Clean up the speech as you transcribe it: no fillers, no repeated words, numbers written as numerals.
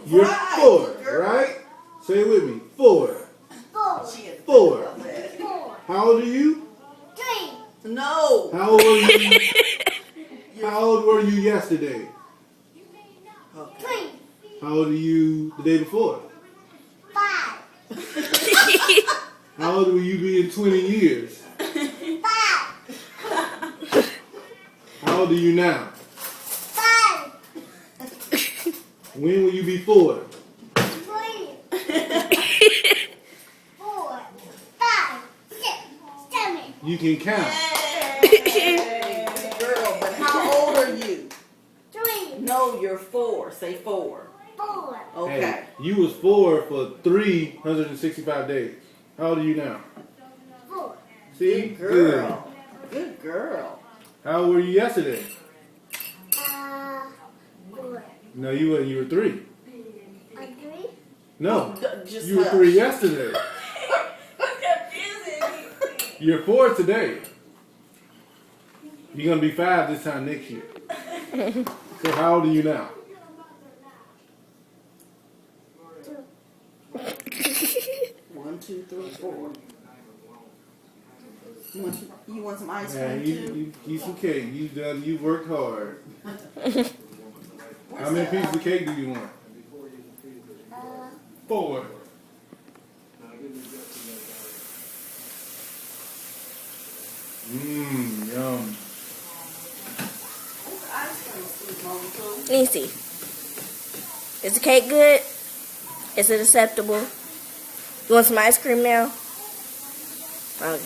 You're Right, 4, girl. right? Say it with me. 4. She is 4. about that. How old are you? No. How old were you? How old were you yesterday? Okay. How old are you the day before? How old will you be in 20 years? How old are you now? When will you be 4? You can count. Hey, girl, but how old are you? No, you're 4. Say 4. Okay. Hey, you was 4 for 365 days. How old are you now? See? Good girl. Good girl. How old were you yesterday? No, you weren't. You were 3. No, Just you were hush. 3 yesterday. You're 4 today. You're going to be 5 this time next year. So how old are you now? 1, 2, 3, 4. You want some ice Man, cream too? you eat some cake. You worked hard. How many pieces of cake do you want? 4. Yum. Let me see. Is the cake good? Is it acceptable? You want some ice cream now? Okay.